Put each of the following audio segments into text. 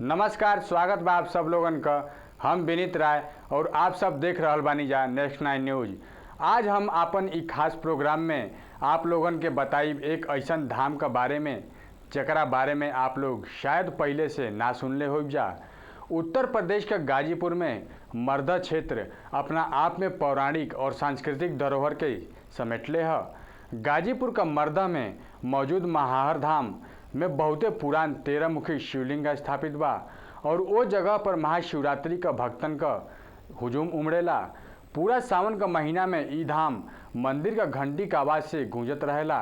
नमस्कार, स्वागत बा आप सब लोगन का। हम विनीत राय और आप सब देख रहल बानी जा नेक्स्ट 9 न्यूज। आज हम आपन ई खास प्रोग्राम में आप लोगन के बताइब एक ऐसन धाम का बारे में जकरा बारे में आप लोग शायद पहले से ना सुनले हो जा। उत्तर प्रदेश का गाजीपुर में मर्दा क्षेत्र अपना आप में पौराणिक और सांस्कृतिक धरोहर के समेटले है। गाजीपुर का मर्दा में मौजूद महाहर धाम में बहुते पुरान 13 मुखी शिवलिंग स्थापित बा और वो जगह पर महाशिवरात्रि का भक्तन का हुजूम उमड़ेला। पूरा सावन का महीना में ई धाम मंदिर का घंटी का आवाज़ से गूंजत रहेला।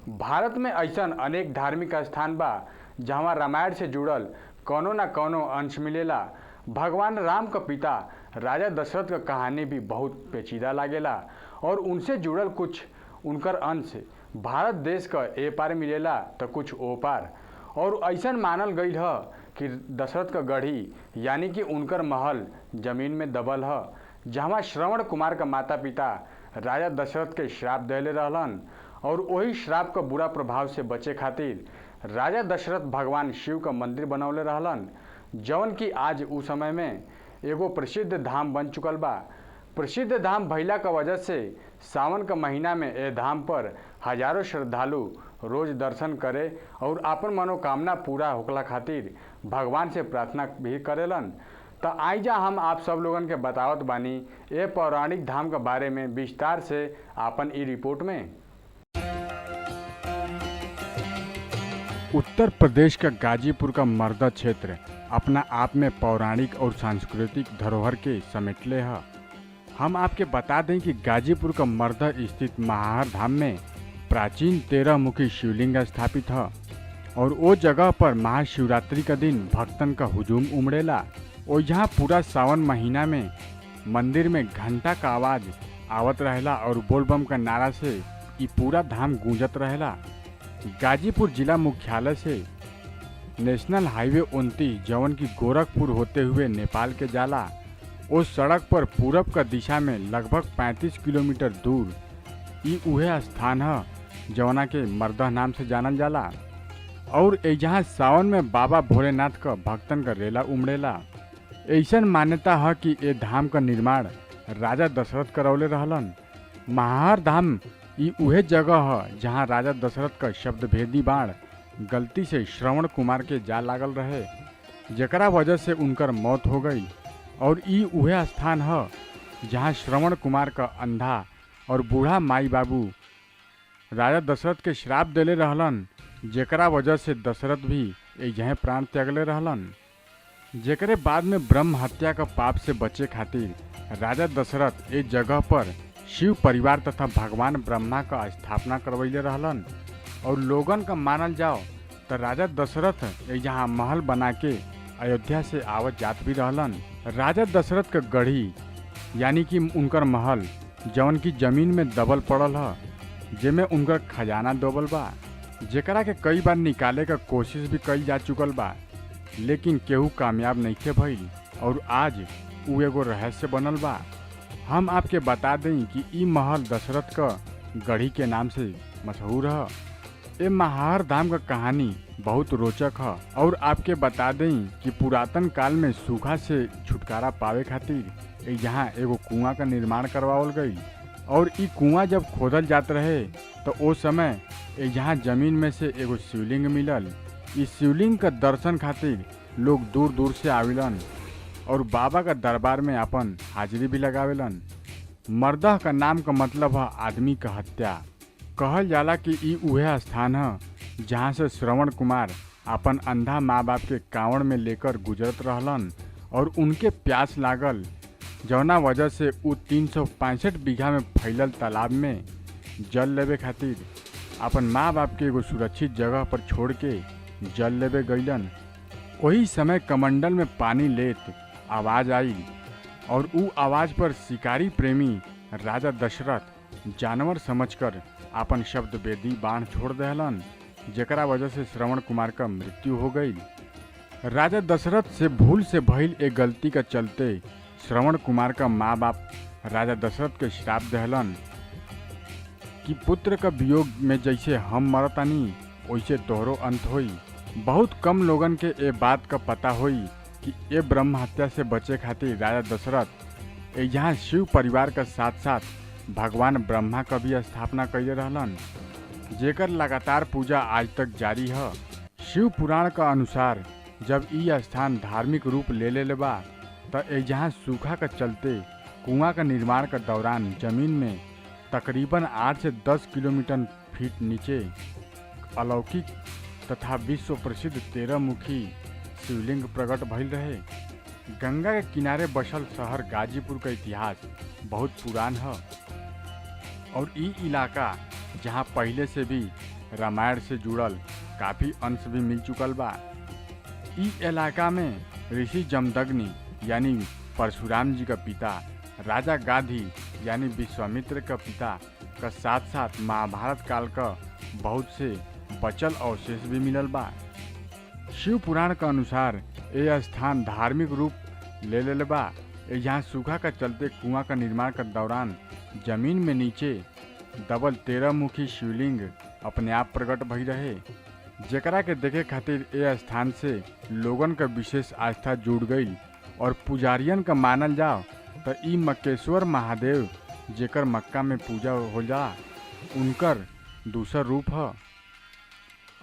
भारत में ऐसा अनेक धार्मिक स्थान बा जहाँ रामायण से जुड़ल कौनो न कौनो अंश मिलेला। भगवान राम का पिता राजा दशरथ का कहानी भी बहुत पेचीदा लागेला और उनसे जुड़ल कुछ उनकर अंश भारत देश का ए पार मिलेला तो कुछ ओ पार। और ऐसा मानल गई है कि दशरथ का गढ़ी यानी कि उनकर महल जमीन में दबल है, जहाँ श्रवण कुमार का माता पिता राजा दशरथ के श्राप देले रहलन और वही श्राप का बुरा प्रभाव से बचे खातिर राजा दशरथ भगवान शिव का मंदिर बनौले रहलन, जौन कि आज उस समय में एगो प्रसिद्ध धाम बन चुकल बा। प्रसिद्ध धाम भइला का वजह से सावन का महीना में ए धाम पर हजारों श्रद्धालु रोज दर्शन करे और अपन मनोकामना पूरा होकला खातिर भगवान से प्रार्थना भी करेलन। तो आइजा हम आप सब लोगन के बतावत बानी ए पौराणिक धाम के बारे में विस्तार से आपन ई रिपोर्ट में। उत्तर प्रदेश का गाजीपुर का मर्दा क्षेत्र अपना आप में पौराणिक और सांस्कृतिक धरोहर के समेटले है। हम आपके बता दें कि गाजीपुर का मर्दा स्थित महाहर धाम में प्राचीन 13 मुखी शिवलिंग स्थापित है और वो जगह पर महाशिवरात्रि का दिन भक्तन का हुजूम उमड़ेला। और यहाँ पूरा सावन महीना में मंदिर में घंटा का आवाज़ आवत रहेला और बोलबम का नारा से ये पूरा धाम गूंजत रहेला। गाजीपुर जिला मुख्यालय से नेशनल हाईवे 29 जवन की गोरखपुर होते हुए नेपाल के जाला, उस सड़क पर पूरब का दिशा में लगभग 35 किलोमीटर दूर ई उहे स्थान है जवना के मर्दा नाम से जानल जाला। और यहाँ सावन में बाबा भोलेनाथ का भक्तन का रेला उमड़ेला। ऐसन मान्यता है कि ये धाम का निर्माण राजा दशरथ करौले रहलन। महाहर धाम ई उहे जगह है जहाँ राजा दशरथ का शब्दभेदी बाण गलती से श्रवण कुमार के जा लागल रहे, जकरा वजह से उनकर मौत हो गई। और ई उहे स्थान है जहाँ श्रवण कुमार का अंधा और बूढ़ा माई बाबू राजा दशरथ के श्राप देले रहलन, जेकरा वजह से दशरथ भी यहीं प्राण त्यागले रहलन। जेकरे बाद में ब्रह्म हत्या का पाप से बचे खातिर राजा दशरथ इस जगह पर शिव परिवार तथा भगवान ब्रह्मा का स्थापना करवैले रहलन। और लोगन का मानल जाओ तो राजा दशरथ यहाँ महल बना के अयोध्या से आवत जात भी रहलन। राजा दशरथ का गढ़ी यानी कि उनकर महल जवन की जमीन में दबल पड़ल है, जेमे उनकर खजाना दबल बा, जेकरा के कई बार निकाले का कोशिश भी कई जा चुकल बा, लेकिन केहू कामयाब नइखे भइल और आज उ एगो रहस्य बनल बा। हम आपके बता दें कि ई महल दशरथ का गढ़ी के नाम से मशहूर है। ये महाहर धाम का कहानी बहुत रोचक है और आपके बता दें कि पुरातन काल में सूखा से छुटकारा पावे खातिर यहाँ एगो कुआं का निर्माण करवावल गई। और ई कुआं जब खोदल जात रहे तो उस समय यहाँ जमीन में से एगो शिवलिंग मिलल। इस शिवलिंग का दर्शन खातिर लोग दूर दूर से आवेलन और बाबा का दरबार में अपन हाजिरी भी लगावेलन। मर्दा का नाम का मतलब है आदमी का हत्या। कहल जाला कि ई उहे स्थान है जहाँ से श्रवण कुमार अपन अंधा माँ बाप के कांवड़ में लेकर गुजरत रहलन और उनके प्यास लागल, जौना वजह से उ 365 बीघा में फैलल तालाब में जल लेवे खातिर अपन माँ बाप के एगो सुरक्षित जगह पर छोड़ के जल लेवे गईलन। वही समय कमंडल में पानी लेत आवाज़ आई और उ आवाज़ पर शिकारी प्रेमी राजा दशरथ जानवर समझकर अपन शब्द वेदी बाण छोड़ दहलन, जेकरा वजह से श्रवण कुमार का मृत्यु हो गई। राजा दशरथ से भूल से भइल एक गलती का चलते श्रवण कुमार का माँ बाप राजा दशरथ के श्राप दहलन कि पुत्र का वियोग में जैसे हम मरतानी वैसे तोहरो अंत होई। बहुत कम लोगन के ए बात का पता होई कि ए ब्रह्म हत्या से बचे खातिर राजा दशरथ यहाँ शिव परिवार के साथ साथ भगवान ब्रह्मा का भी स्थापना कैले रहलन, जेकर लगातार पूजा आज तक जारी है। शिव पुराण का अनुसार जब ई स्थान धार्मिक रूप ले ले बा त यहाँ सूखा के चलते कुआं का निर्माण के दौरान जमीन में तकरीबन 8 से 10 किलोमीटर फीट नीचे अलौकिक तथा विश्व प्रसिद्ध 13 मुखी शिवलिंग प्रकट भइल रहे। गंगा के किनारे बसल शहर गाजीपुर का इतिहास बहुत पुरान है और ई इलाका जहाँ पहले से भी रामायण से जुड़ल काफ़ी अंश भी मिल चुकल बा। ई इलाका में ऋषि जमदग्नि यानी परशुराम जी का पिता, राजा गाधी यानी विश्वामित्र का पिता का साथ साथ महाभारत काल का बहुत से बचल अवशेष भी मिलल बा। शिव पुराण का अनुसार ये स्थान धार्मिक रूप ले ले बा। यहाँ सूखा का चलते कुआं का निर्माण के दौरान जमीन में नीचे दबल 13 मुखी शिवलिंग अपने आप प्रकट भई रहे, जेकरा के देखे खातिर ये स्थान से लोगन का विशेष आस्था जुड़ गई और पुजारियन का मानल जाओ तो ई मक्केश्वर महादेव जेकर मक्का में पूजा हो जा उनकर दूसरा रूप है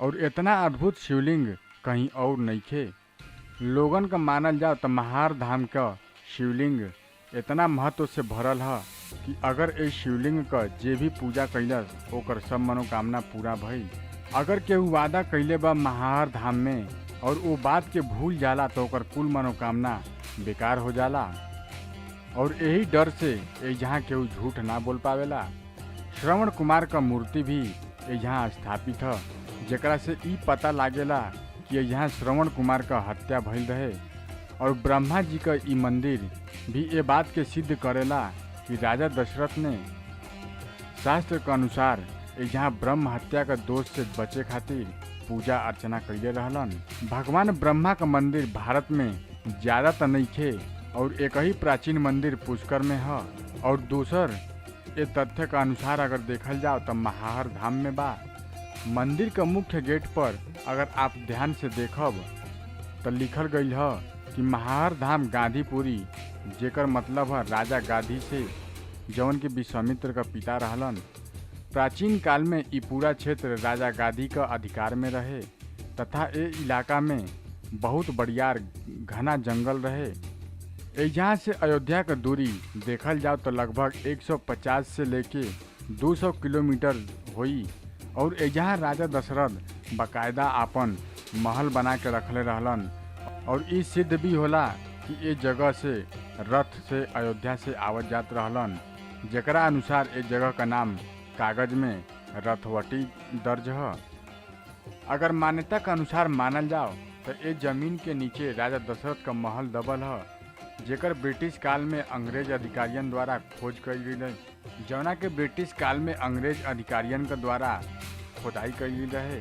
और इतना अद्भुत शिवलिंग कहीं और नइखे। लोगन का मानल जाओ तो महार धाम का शिवलिंग इतना महत्व से भरल है कि अगर इस शिवलिंग का जे भी पूजा कैलस ओकर सब मनोकामना पूरा भई। अगर केहू वादा कैले बा महार धाम में और वो बात के भूल जाला तो ओकर कुल मनोकामना बेकार हो जाला और यही डर से यहाँ केहू झूठ ना बोल पावेला। श्रवण कुमार का मूर्ति भी यहाँ स्थापित है, जेकरा से ई पता लागेला कि यहाँ श्रवण कुमार का हत्या भइल रहे और ब्रह्मा जी का ई मंदिर भी ये बात के सिद्ध करेला कि राजा दशरथ ने शास्त्र के अनुसार यहाँ ब्रह्म हत्या का दोष से बचे खातिर पूजा अर्चना कैले रहलन। भगवान ब्रह्मा का मंदिर भारत में ज़्यादा तो नइखे और एक ही प्राचीन मंदिर पुष्कर में है और दूसर ये तथ्य का अनुसार अगर देखल जाओ तो महार धाम में बा। मंदिर का मुख्य गेट पर अगर आप ध्यान से देखब तो लिखल गई है कि महार धाम गांधीपुरी, जेकर मतलब है राजा गाधी से, जौन के विश्वामित्र का पिता रहलन। प्राचीन काल में ये पूरा क्षेत्र राजा गाधी का अधिकार में रहे तथा ये इलाका में बहुत बढ़िया घना जंगल रहे। यहाँ से अयोध्या का दूरी देखल जाओ तो लगभग 150 से लेके 200 किलोमीटर हुई और यहाँ राजा दशरथ बाकायदा आपन महल बना के रखले रहलन और ई सिद्ध भी होला कि ये जगह से रथ से अयोध्या से आवत जात रहलन, जेकरा अनुसार ये जगह का नाम कागज में रथवटी दर्ज है। अगर मान्यता के अनुसार मानल जाओ तो ये जमीन के नीचे राजा दशरथ का महल दबल है, जेकर ब्रिटिश काल में अंग्रेज अधिकारियन द्वारा खोज कई गई, जौना के ब्रिटिश काल में अंग्रेज अधिकारियन के द्वारा खोदाई कई रहे,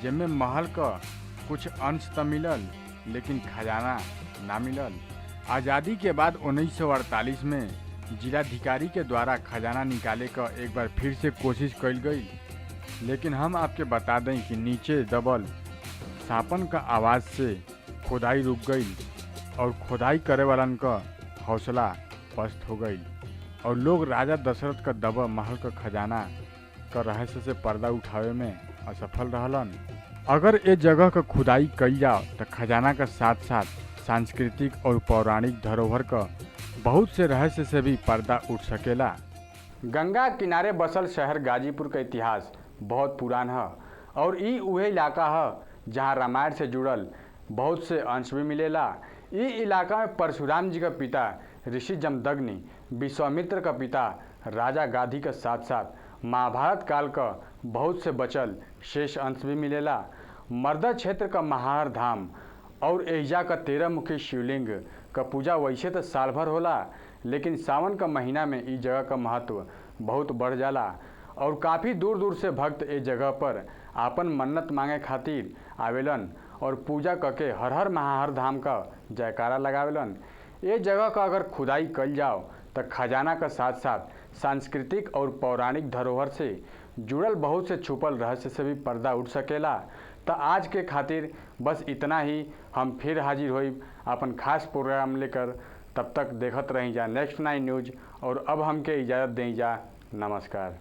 जिनमें महल का कुछ अंश तो मिलल लेकिन खजाना ना मिलल। आज़ादी के बाद 1948 में जिलाधिकारी के द्वारा खजाना निकाले का एक बार फिर से कोशिश कई गई, लेकिन हम आपके बता दें कि नीचे दबल सापन का आवाज़ से खोदाई रुक गई और खोदाई करे वालन का हौसला पस्त हो गई और लोग राजा दशरथ का दबा महल का खजाना का रहस्य से पर्दा उठावे में असफल रहलन। अगर ये जगह का खुदाई कई जाओ तो खजाना का साथ साथ सांस्कृतिक और पौराणिक धरोहर का बहुत से रहस्य से भी पर्दा उठ सकेला। गंगा किनारे बसल शहर गाजीपुर का इतिहास बहुत पुरान है और ई उहे इलाका है जहाँ रामायण से जुड़ल बहुत से अंश भी मिलेला। ई इलाका में परशुराम जी का पिता ऋषि जमदग्नि, विश्वामित्र का पिता राजा गाधी के साथ साथ महाभारत काल का बहुत से बचल शेष अंश भी मिलेला। मर्दा क्षेत्र का महार धाम और एहिजा का 13 मुखी शिवलिंग का पूजा वैसे तो साल भर होला, लेकिन सावन का महीना में इस जगह का महत्व बहुत बढ़ जाला और काफ़ी दूर दूर से भक्त इस जगह पर आपन मन्नत मांगे खातिर आवेलन और पूजा करके हर हर महाहर धाम का जयकारा लगावेलन। ये जगह का अगर खुदाई कल जाओ तो खजाना का साथ साथ सांस्कृतिक और पौराणिक धरोहर से जुड़ल बहुत से छुपल रहस्य से भी पर्दा उठ सकेला। तो आज के खातिर बस इतना ही। हम फिर हाजिर होई अपन खास प्रोग्राम लेकर। तब तक देखत रही जा नेक्स्ट 9 न्यूज़। और अब हमके इजाज़त दें जा। नमस्कार।